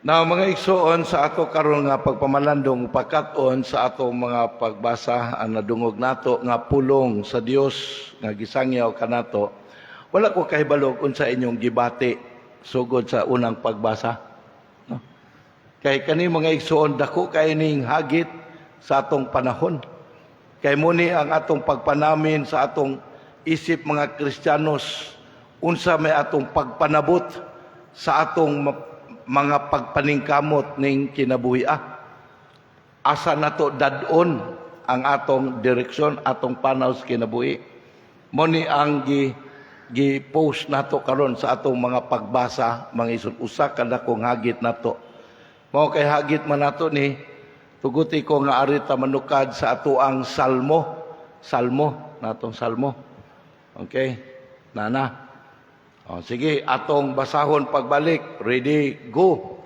Na mga igsoon sa ato karon nga pagpamalandong pakat-on sa ato mga pagbasa ang nadungog nato nga pulong sa Dios nga gisangyaw kanato. Wala ko kahibalo kung sa inyong gibati sugod sa unang pagbasa. No? Kay kani mga igsoon dako kay ning hagit sa atong panahon. Kay muni ang atong pagpanamin sa atong isip mga Kristiyanos unsa may atong pagpanabot sa atong mga pagpaningkamot ning kinabuhi. Asa nato dadon ang atong direksyon, atong panaw sa kinabuhi. Moni ang gi-post nato karon sa atong mga pagbasa, mga isun usa ka dakong hagit nato. Mao kay hagit man nato ni tuguti ko nga arita manukad sa ato ang salmo natong salmo. Okay? Nana. Sige, atong basahon pagbalik. Ready, go.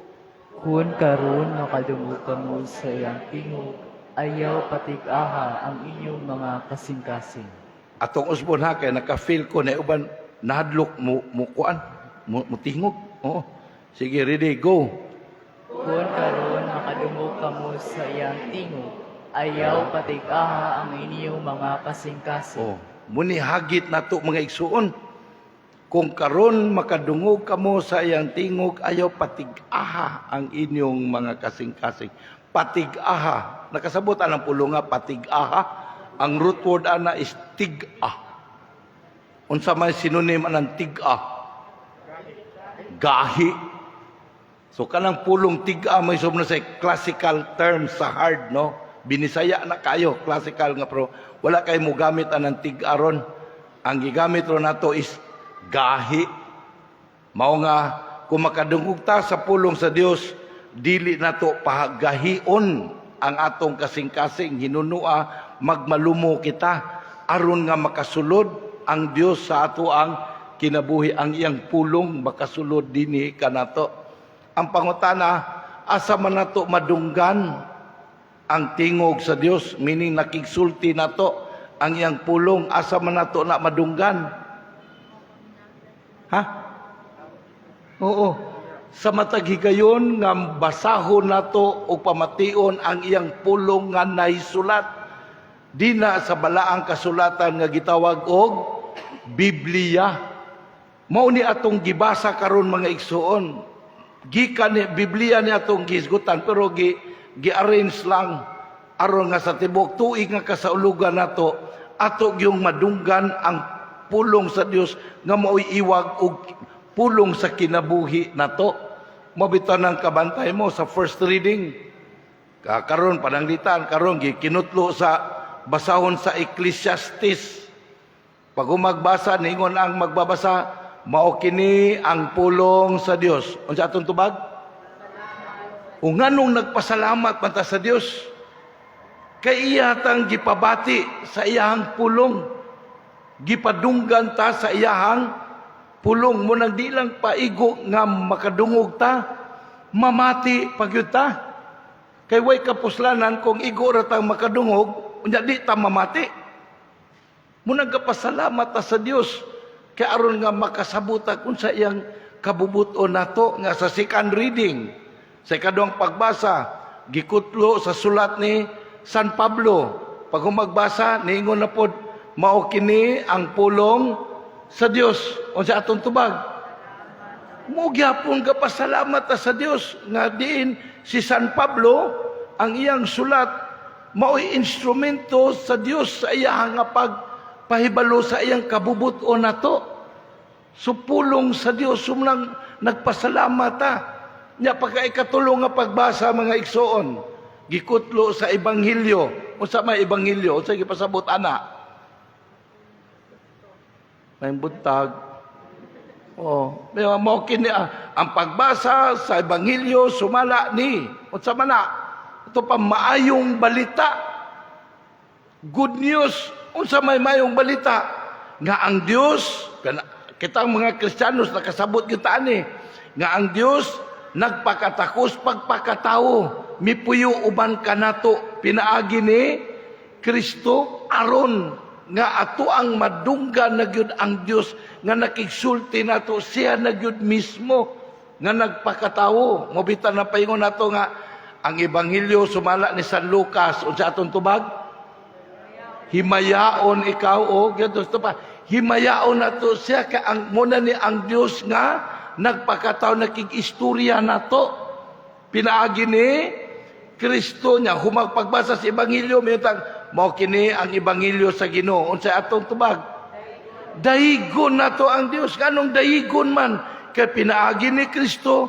Kun karon makadungog kamo sa iyang tingog, ayaw patig-aha ang inyong mga kasing-kasing. Atong usbon ha, kaya naka-feel ko na uban nahadlok mo kuan, mo tingog. Oo. Sige, ready, go. Kun karon makadungog kamo sa iyang tingog, ayaw patig-aha ang inyong mga kasing-kasing. Oh, muni hagit nato mga igsuon. Kung karon makadungog kamo sa iyang tingog, ayaw patig-aha ang inyong mga kasing-kasing. Patig-aha. Nakasabot ang pulong nga patig-aha. Ang root word ana is tig-a. Unsa may sinonym anang tig-a? Gahi. So kanang pulong tig-a may subna sa classical term sa hard, no? Binisaya na kayo, classical nga, pero wala kay mo gamit anang tig-a ron. Ang gigamit ron nato is gahi. Mao nga kung makadungog ta sa pulong sa Dios, dili nato pahagahion ang atong kasing-kasing, hinunua magmalumo kita aron nga makasulod ang Dios sa ato ang kinabuhi, ang iyang pulong makasulod dinhi kanato. Ang pangutana, asa man nato madunggan ang tingog sa Dios, meaning nakigsulti nato ang iyang pulong, asa man nato na madunggan? Ha? Oo. Sa matag higayon nga basahon nato o pamation ang iyang pulong nga naisulat. Di na sa balaang kasulatan nga gitawag og Biblia. Mao ni atong gibasa karon mga igsuon. Gikan ni Biblia ni atong gisgutan pero gi-arrange lang aron nga sa tibok tuig nga kasaulugan nato ato gyung madunggan ang pulong sa Dios nga mao'y iwag og pulong sa kinabuhi nato. Mabitaw ng kabantay mo sa first reading. Karon pananglitan karon gikinutlo sa basahon sa Ecclesiastes. Pag magbasa ningon ang magbabasa, mao kini ang pulong sa Dios. Unsa atong tubag? Ug nganong nagpasalamat man ta sa Dios kay iya tang gipabati sa iyang pulong. Gipadunggan ta sa iyahang pulong mo nang di lang paigo nga makadungog ta, mamati pagyud ta. Kay way kapuslanan kung igo ra ta makadungog, unya di ta mamati. Mo nagapasalamat ta sa Dios kay aron nga makasabuta kun sa iyang kabubuton nato nga sa second reading, sa ikaduhang pagbasa, gikutlo sa sulat ni San Pablo. Pag magbasa, niingon na pod, mao kini ang pulong sa Dios. Unsa atong tubag? Mo gyapon ka pasalamat ta sa Dios nga diin si San Pablo ang iyang sulat mao'y instrumento sa Dios sa iyang nga pagpahibalo sa iyang kabubuton nato. So pulong sa Dios sumlang nagpasalamat ta. Nya pagka ikatulong nga pagbasa mga igsoon, gikutlo sa ebanghelyo. Unsa may ebanghelyo? Unsa gipasabot ana? May buntag. Oh, mao kini ang pagbasa sa ebanghelyo sumala ni unsa man na ito pa maayong balita. Good news. Unsa may maayong balita nga ang Dios kitang mga Kristiyanos nakasabot kita ani nga ang Dios nagpakatakos pagpakatao mipuyo uban kanato pinaagi ni Kristo aron nga ato ang madunggan na gyud ang Dios nga nakigsulti nato siya na gyud mismo nga nagpakatawo. Mobitan na paingon nato nga ang ebanghelyo sumala ni San Lucas unsa atong tubag? Himayaon ikaw o ganito pa. Himayaon nato siya ka ang muna ni ang Dios nga nagpakatawo nakig-istorya nato. Pinaagi ni Kristo niya humagpagbasa sa ebanghelyo mitang mao kini ang ebanghelyo sa Ginoo. Unsa atong tubag? Dayigon nato ang Dios. Kanong dayigon man kay pinaagi ni Kristo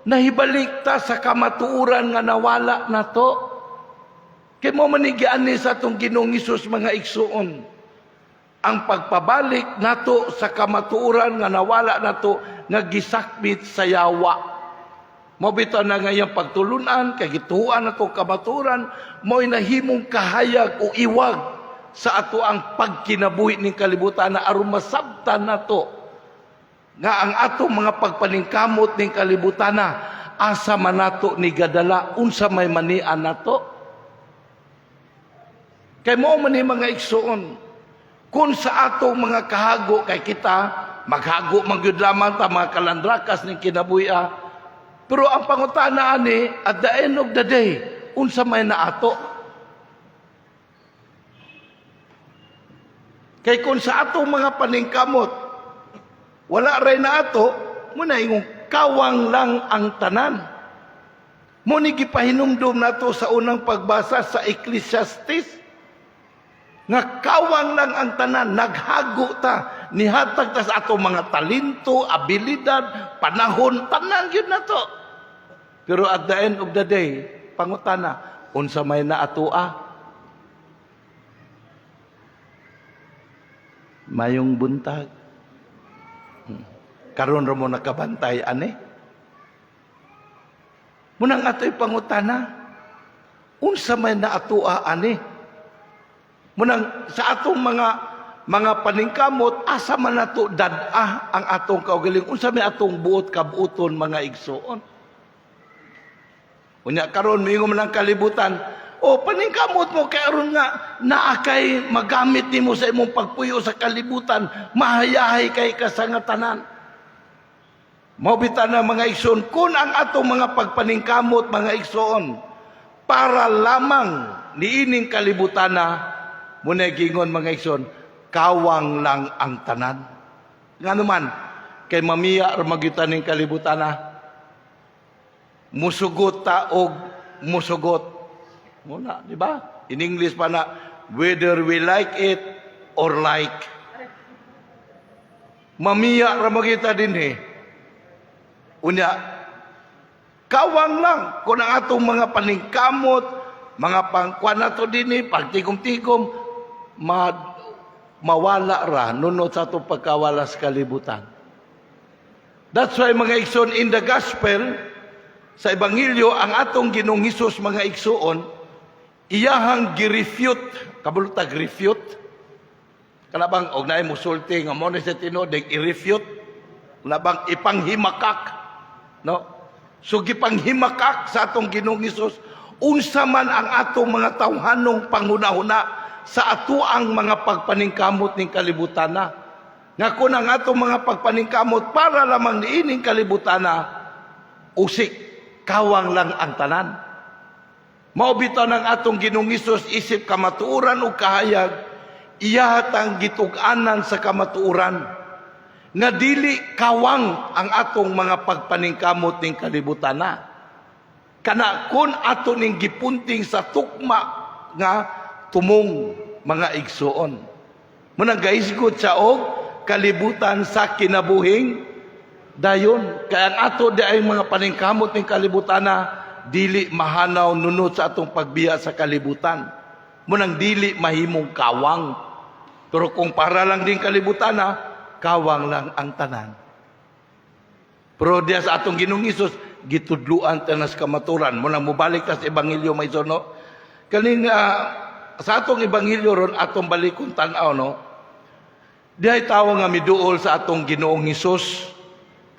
nahibalik ta sa kamatuoran nga nawala nato. Kay mo manigian ni sa atong Ginoong Hesus mga igsuon. Ang pagpabalik nato sa kamatuoran nga nawala nato nga gisakbit sa yawa. Mobito na ngayong pagtulunan kay gituan nato kamatuoran mo'y nahimong kahayag o iwag sa ato ang pagkinabuhi ning kalibutan na aron masabtan nato nga ang atong mga pagpaningkamot ning kalibutan na asa man nato ni gadala unsa may manian nato. Kay mo man ni mga igsuon kung sa atong mga kahago kay kita maghago magyud lamang ta mga kalandrakas ning kinabuhi pero ang pangutana ani at the end of the day unsa may naato. Kay kung sa atong mga paningkamot wala ray na ato, muna ingong kawang lang ang tanan. Muna gipahinumdum nato sa unang pagbasa sa Ecclesiastes, nga kawang lang ang tanan, naghago ta, nihatag ta sa atong mga talento, abilidad, panahon, tanan yun na to. Pero at the end of the day, pangutana, unsa may naatua? Mayong buntag. Karon ra mo nakabantay ani. Munang ato'y pangutana, unsa may naatua ani? Munang sa atong mga paningkamot asa man nato dad-a ang atong kaugaling unsa may atong buot kabuoton mga igsuon. Unya karon mingon man ang kalibutan, o paningkamot mo kay aron nga naakay magamit nimo sa imong pagpuyo sa kalibutan, mahayahay kay kasangatanan. Mabitan na mga igsoon, kung ang atong mga pagpaningkamot mga igsoon, para lamang niining kalibutan na, muna gingon mga igsoon, kawang lang ang tanan. Nga naman, kay mamiya or magyutan ng kalibutan na, musugot ta og musugot. Muna, di ba? In English pa na, whether we like it or like. Mamiya or magyutan din Unya, kawang lang kung ang atong mga paningkamot, mga pangkuan nato dinhi, pagtigom-tigom, mawala ra nunod sa atong pagkawala sa kalibutan. That's why mga igsoon in the gospel, sa ebanghelyo, ang atong Ginoong Hesus mga igsoon, iyahang girefute, kabulutag refute. Kanabang og naay musulti nga mo ni sa tinuod i-refute, labang ipanghimakak. No? So gipanghimakak sa atong Ginoong Hesus unsa man ang atong mga tawhanong panghuna-huna sa atoang mga pagpaningkamot ning kalibutan na. Nga kun ang atong mga pagpaningkamot para lamang niining kalibutan na, usik, kawang lang ang tanan. Mao bitaw ng atong Ginoong Hesus isip kamatuoran ug kahayag, iyahatang gitug-anan sa kamatuoran nga dili kawang ang atong mga pagpaningkamot ning kalibutan na. Kana kun ato ning gipunting sa tukma nga tumong mga igsuon. Munang gaisgot sa og kalibutan sa kinabuhing dayon. Kaya ang ato di ay mga paningkamot ning kalibutan na dili mahanaw nunod sa atong pagbiya sa kalibutan. Munang dili mahimong kawang. Pero kung para lang din kalibutan na, kawang lang ang tanan. Pero diya sa atong Ginoong Hesus, gitudluan tanas kamaturan. Muna mubalik ta sa ebanghelyo may sono. Kaning sa atong ebanghelyo ron atong balikon tan-aw no. Dihay tawo nga miduol sa atong Ginoong Hesus.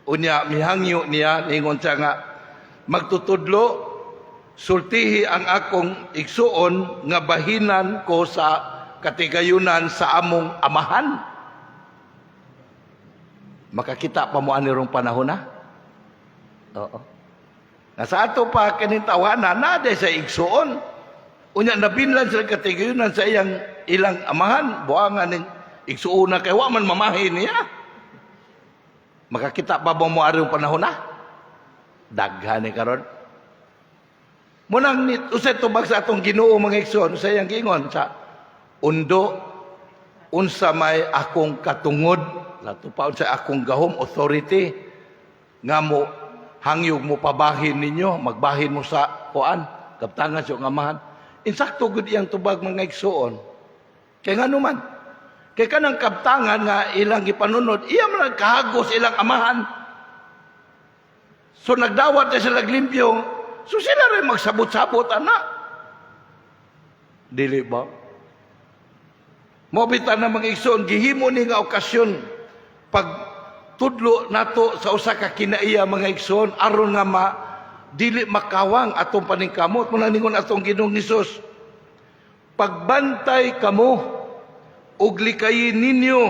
Unya mihangyo niya ningon siya nga magtutudlo sultihi ang akong igsuon nga bahinan ko sa katigayunan sa among amahan. Makakita pa mo anirong panahon na? Oo. Nga sa ato pa kinintawanan na sa igsuon. Unya nabinlan sila katigayunan sa ilang amahan, buangan ning igsuon na kay wa man mamahin niya. Makakita pa ba mo arong panahon na? Daghan ni karon. Munang usay tubag sa atong Ginoo mga igsoon, sa iyang giingon sa undo unsa may akong katungod, lato pa sa akong gahom authority nga mo hangyog mo pabahin ninyo, magbahin mo sa kuan, kaptangan sa amahan. Insakto gud iyang tubag mga igsoon. Kay ngano man? Kay kanang kaptangan nga ilang gipanunod, iya man nagkahagos ilang amahan. So nagdawat na sila limpyo, so sila rin magsabot-sabot, anak. Dili ba? Mobitan na mga igsoon, gihimo ni nga okasyon, pag tudlo nato sa usa ka kinaiya mga igsoon, aron nga dili makawang atong paningkamot. Muna ningon atong Ginoong Hesus, pagbantay kamo, ug likayin ninyo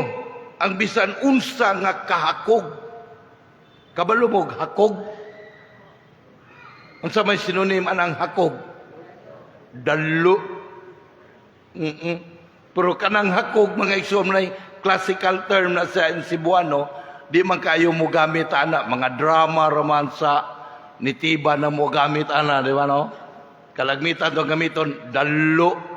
ang bisan unsa nga kahakog. Kabalo mo hakog? Unsa may sinonim anang hakog? Dalo. Pero kanang hakog mga igsoon na classical term na sa Cebuano, di man kayo mo gamit ana mga drama, romansa, nitiba na mo gamit ana, di ba no? Kalagmitan to gamiton dalo.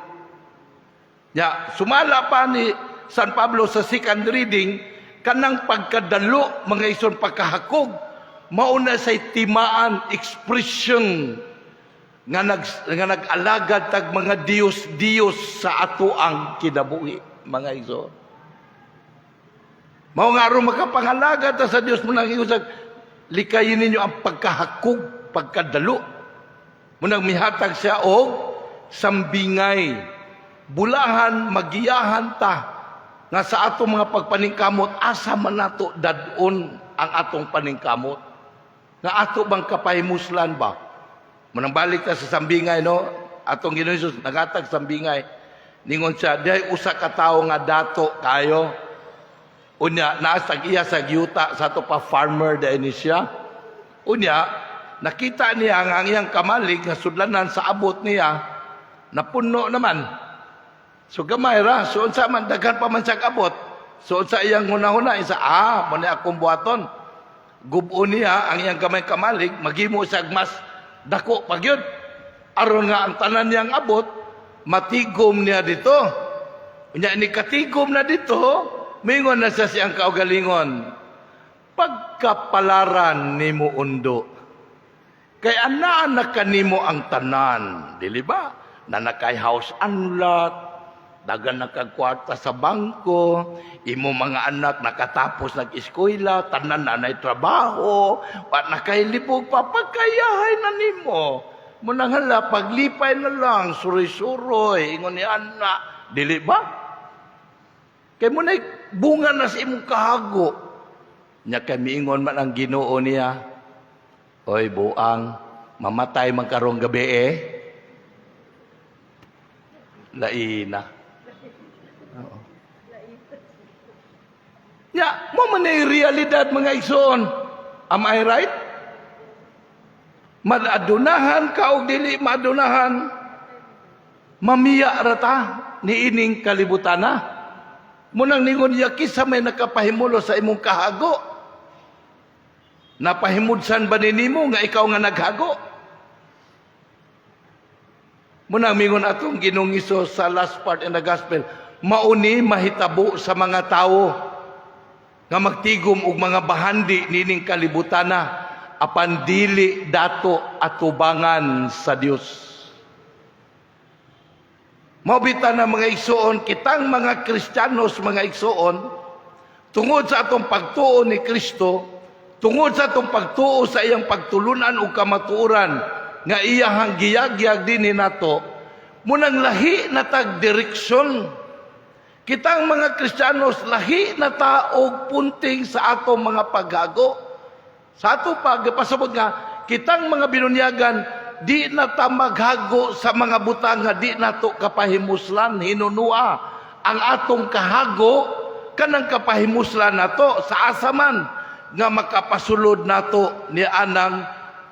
Ya, sumala pa ni San Pablo sa second reading, kanang pagkadalo, mga igsoon, pagkahakog, mauna say timaan, expression, nga nag-alagad tag mga Diyos sa ato ang kinabuhi, mga igsoon. Mao nga aron makapangalagad ta sa Dios mo nang iusag, likayin ninyo ang pagkahakog, pagkadalo. Munang mihatag siya og sambingay, bulahan, magiyahan ta nga sa atong mga pagpaningkamot, asa man nato dadon ang atong paningkamot. Nga ato bang kapahimuslan ba? Munang balik ta sa sambingay, no? Atong Ginoong Hesus nagatag sambingay. Ningon siya, dihay usa ka tawo nga dato kayo. Unya, naasag iya sa giyuta sa ato pa farmer dahil siya. Unya, nakita niya ang iyang kamalig nga sudlanan sa abot niya, napuno naman. So gamay ra, so unsa man daghan pa man siyang abot. So unsa iyang hunahuna, isa mo ni akong buhaton. Gubo niya ang iyang gamay kamalig, maghimo siya mas dako pagyud. Aron nga ang tanan niyang abot, matigom niya dito. Unya ni katigom na dito, mingon na siya siyang kaugalingon, pagkapalaran nimo undo. Kay anaan kanimo ang tanan, dili ba? Na nakay house unlock, dagan nakagkwarta sa bangko, imo mga anak nakatapos nag-eskwela, tanan na nay trabaho, wa nakailibog pa pagkayahay na nimo. Munang hala, paglipay na lang, suroy-suroy, ingon ni anak, dili ba? Kay mo na bunga na sa imong kahago. Nya kami ingon man ang Ginoo niya, oy buang, mamatay man karong gabi laina. Oo. Nya, mo man ay realidad mga igsoon. Am I right? Madadunahan ka o dili madunahan, mamiya rata ni ining kalibutana. Munang ningon niya, kisa may nakapahimulo sa imong kahago. Napahimudsan ba ninimo nga ikaw nga naghago? Munang mingon atong Ginoong Hesus sa last part in the gospel, mauni mahitabo sa mga tao nga magtigom og mga bahandi nining kalibutana apan dili dato atubangan sa Dios. Mabitan na mga igsoon, kitang mga Kristiyanos, mga igsoon, tungod sa atong pagtuo ni Kristo, tungod sa atong pagtuo sa iyang pagtulunan o kamatuoran, nga iyahang giyag-giyag din ni nato, munang lahi na tag-direksyon. Kitang mga Kristiyanos, lahi na taog punting sa atong mga paghago. Sa atong pagpasabot nga, kitang mga binunyagan, di na ta maghago sa mga butang nga di nato kapahimuslan, hinunua ang atong kahago kanang kapahimuslan nato sa asaman nga makapasulod nato ni anang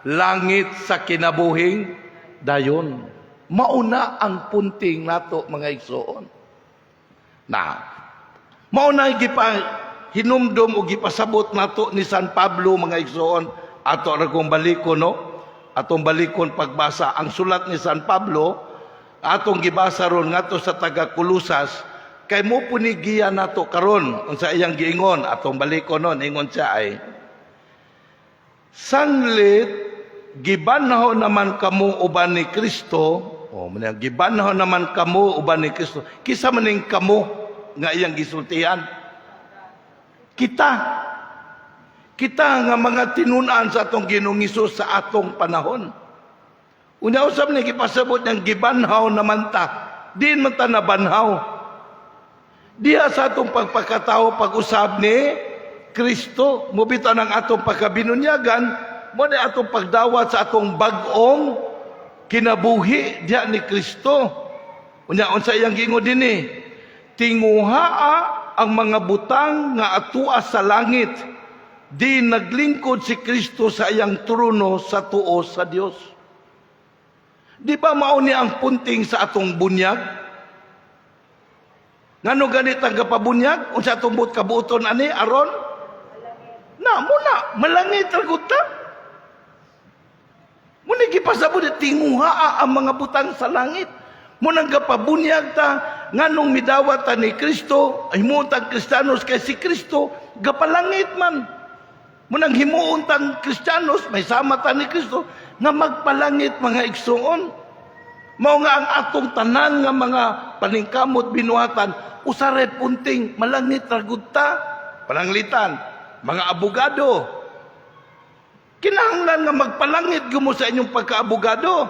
langit sa kinabuhing dayon. Mauna ang punting nato mga igsoon. Mauna hinumdum o gipasabot nato ni San Pablo mga igsoon. Ato ragong balikon, no? Atong balikon pagbasa ang sulat ni San Pablo, atong gibasa ron ngadto sa taga Kulusas, kay mo punigiya nato karon unsa iyang giingon. Atong balikon non, ingon siya ay, sanglit gibanhaw naman kamo uban ni Kristo. Gibanhaw naman kamo uban ni Kristo. Kisa maning kamo nga iyang gisultihan? Kita nga mga tinunan sa atong Ginoong Hesus sa atong panahon. Una usab ni gipasabot niyang gibanhaw naman ta. Diin man ta nabanhaw. Diha sa atong pagpakatao pag-usab ni Kristo. Mubita ng atong pagkabinunyagan, mo ni atong pagdawat sa atong bag-ong kinabuhi diha ni Kristo. Unya unsa iyang giingon dinhi? Tinguhaa ang mga butang nga atua sa langit. Di naglingkod si Kristo sa iyang trono sa tuo sa Dios. Di ba mao ni ang punting sa atong bunyag? Ngano ganit ang kapabunyag? Unsa tumbot kabuton ani aron? Muna malangit ra gud ta. Muna gipasabot tinguhaa ang mga butang sa langit. Muna gapabunyag ta nganong midawat ta ni Kristo, ay mo tang Kristiyanos kay si Kristo gapalangit man. Munang himuon tang Kristiyanos, may sama ta ni Kristo, nga magpalangit mga igsoon. Mao nga ang atong tanan nga mga paningkamot binuhatan, usaray punting, malangit ragud ta. Palanglitan, mga abogado. Kinahanglan nga magpalangit gumo sa inyong pagkaabogado.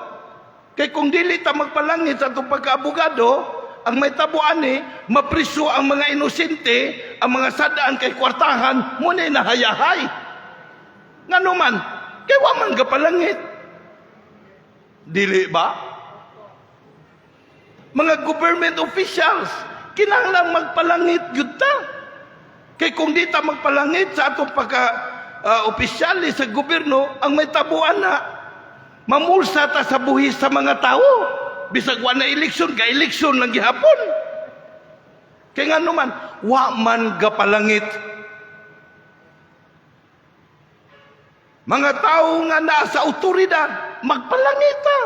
Kay kung dili ta magpalangit sa atong pagkaabogado, ang may tabuan ni, mapriso ang mga inosente, ang mga sadaan kay kwartahan, muna nahayahay. Nga naman, kay waman ka palangit. Dili ba? Mga government officials, kinahanglan magpalangit yun ta. Kay kung di ta magpalangit sa atong pagka-opisyali sa gobyerno, ang may tabuan na, mamulsa ta sa buhis sa mga tao. Bisag wa na eleksyon, ka-eleksyon lang gihapon. Kaya nga naman, wa man gapalangit. Mga tao nga nasa otoridad, magpalangit ta.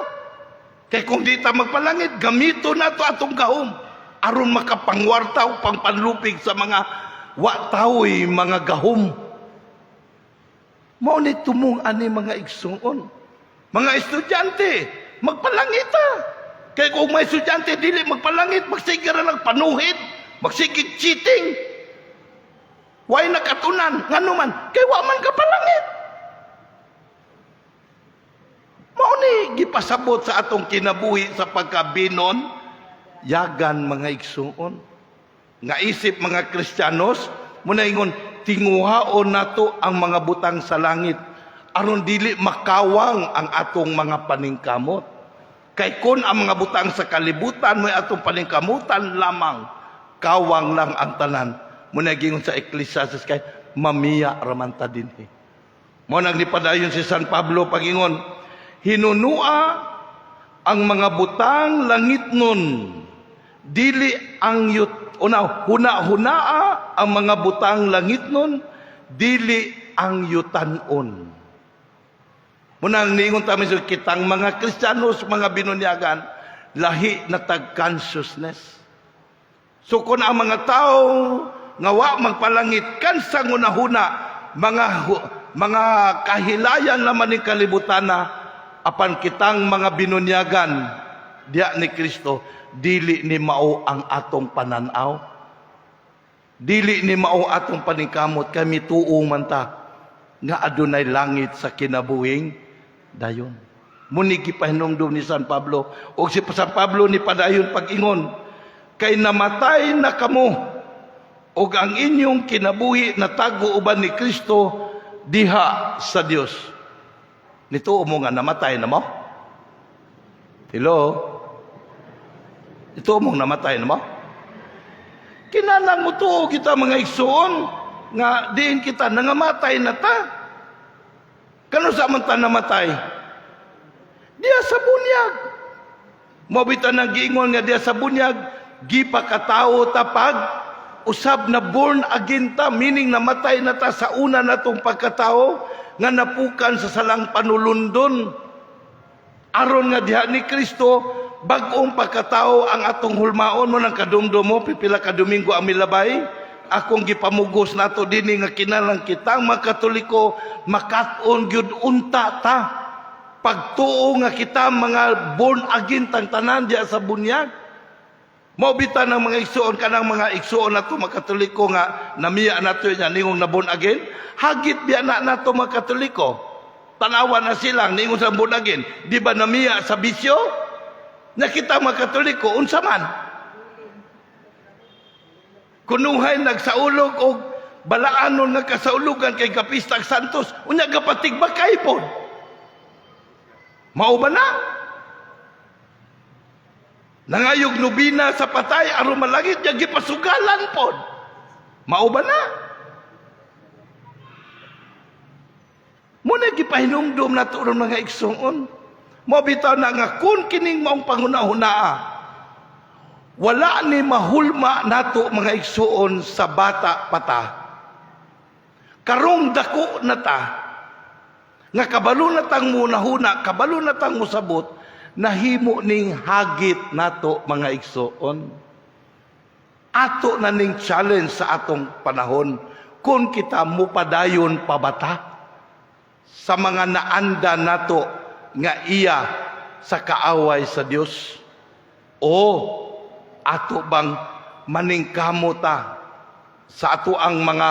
Kaya kung di ta magpalangit, gamito na to atong gahom. Aron makapangwartaw, pangpanlupig sa mga wa tao'y mga gahom. Mao ni tumong ani mga igsoon. Mga estudyante, magpalangit ta. Kaya kung may estudyante dili magpalangit, magsigara lang panuhid, magsigig cheating. Way nakatunan, ngano man, kay wa man ka palangit. Mao ni gipasabot sa atong kinabuhi sa pagkabinon, yagan mga igsuon. Nga isip mga Kristiyanos, muna ingon, tinguhaon nato ang mga butang sa langit, aron dili makawang ang atong mga paningkamot. Kay kun ang mga butang sa kalibutan may atong paningkamutan lamang, kawang lang ang tanan. Muna gingon sa Ecclesiastes kay mamiya raman ta dinhi. Mo naglipadayon si San Pablo pagingon, hinunua ang mga butang langit nun, dili ang huna-hunaa ang mga butang langit nun, dili ang yutanon. Munang niingon tayo sa kitang mga Kristiyanos, mga binunyagan, lahi na tag-consciousness. So kung ang mga tao nga wa magpalangit kansa ngunahuna, mga kahilayan naman ni kalibutan na, apan kitang mga binunyagan diya ni Kristo, dili ni mao ang atong pananaw, dili ni mao atong paningkamot, kami tuong man ta nga adunay langit sa kinabuhing dayon. Muni gipahinumdum ni San Pablo, o si San Pablo ni padayon pag-ingon, kay namatay na kamo, o ang inyong kinabuhi na tago uban ni Kristo diha sa Dios. Nito mo nga namatay na mo? Hello? Ito mong namatay na mo? Kinahanglan mo to kita mga igsoon. nga diin kita nangamatay na ta. Kano sa man ta namatay? Diya sa bunyag. Mabita nang giingon nga diya sa bunyag, gipakatao tapag usab na born again ta, meaning namatay na ta sa una natong pagkatao nga napukan sa salang panulundon. Aron nga diha ni Kristo bag-ong pagkatao ang atong hulmaon mo ng kadumdum mo pipila ka Domingo ang milabay. Akong gipamugos nato dinhi nga kinahanglan kitang mga Katoliko makat-on gyud unta ta. Pagtuo nga kita mga born again tang tanan diya sa bunyag. Mao bitaw ng mga igsoon kanang mga igsoon nato mga Katoliko nga namiya nato nya ningong na born again, hagit biya na nato mga Katoliko. Tanawa na silang ningon sa born again, di ba namiya sa bisyo? Nakita mga Katoliko unsa man? Kunuhay nagsaulog og balaanon nga kasaulugan kay Kapistag Santos, unya gapatig bakay pod. Mao ba na? Nangayog nubina sa patay aron malangit niya gipasugalan pod. Mao ba na? Muna gipahinumdum nato ron mga igsoon. Mao bitaw na nga kun kining maong panghuna-hunaa. Wala ni mahulma nato mga igsoon sa bata pata. Karong dako na ta nga kabalo na tang munahuna, kabalo na tang musabot, nahimo ning hagit nato mga igsoon. Ato na ning challenge sa atong panahon kung kita mupadayon pabata sa mga naanda nato nga iya sa kaaway sa Dios. O ato bang maningkamo ta sa ato ang mga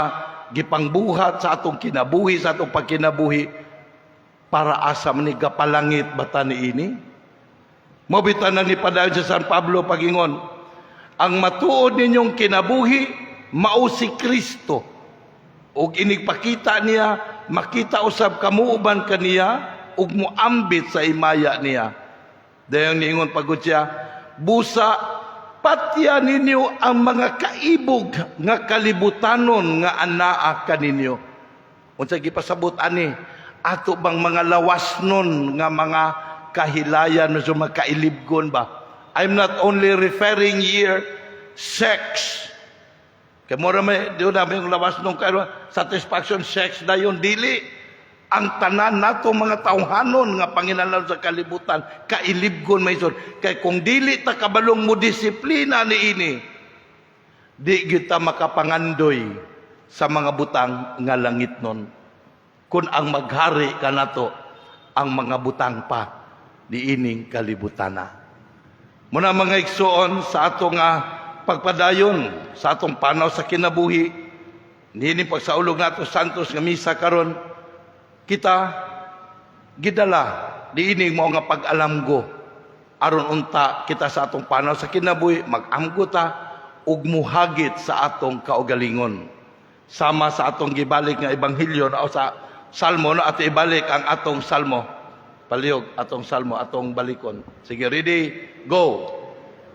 gipangbuhat sa atong kinabuhi, sa atong pagkinabuhi para asa man gapalangit bata niini? Mabitan na ni padayon sa San Pablo pagingon, ang matuod ninyong kinabuhi mao si Kristo. Ug inigpakita niya, makita usab kamuuban kaniya ug muambit sa imaya niya. Dayon niingon pagud siya, busa patya ninyo ang mga kaibog nga kalibutanon nga anaa kaninyo. Unsa gipasabot ani? Ato bang mga lawasnon nga mga kahilayan o mga kailibgon ba? I'm not only referring here sex. Kaya mo naman, di na may lawasnon kayo, satisfaction sex na yun, dili. Ang tanan nato mga tawhanon nga panginalaw sa kalibutan, kailibgon may son. Kaya kung dili ta kabalong mo disiplina ni ini, di kita makapangandoy sa mga butang nga langit nun. Kung ang maghari ka nato, ang mga butang pa, di ining kalibutana. Muna mga igsoon sa atong pagpadayon, sa atong panaw sa kinabuhi, nining pagsaulog nato Santos nga misa karon, kita gidala diining mo nga pag-alamgo aron unta kita sa atong panaw sa kinabuhi mag-amgo ta ug muhagit sa atong kaugalingon sama sa atong gibalik nga ebanghelyo o sa salmo no ato ibalik ang atong salmo palihog atong salmo atong balikon. Sige, ready, go.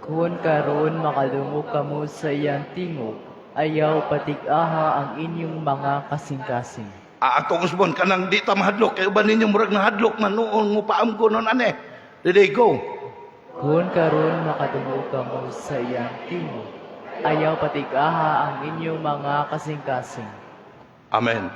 Kung karon makadungog kamo sa iyang tingog, ayaw patig-aha ang inyong mga kasing-kasing. Atong usbon kanang di ta mahadlok kay uban ninyo murag nahadlok man noon mo paamgo noon ane. Ready, go. Kung karon makadungog kamo sa iyang tingog, ayaw patig-aha ang inyong mga kasing-kasing. Amen.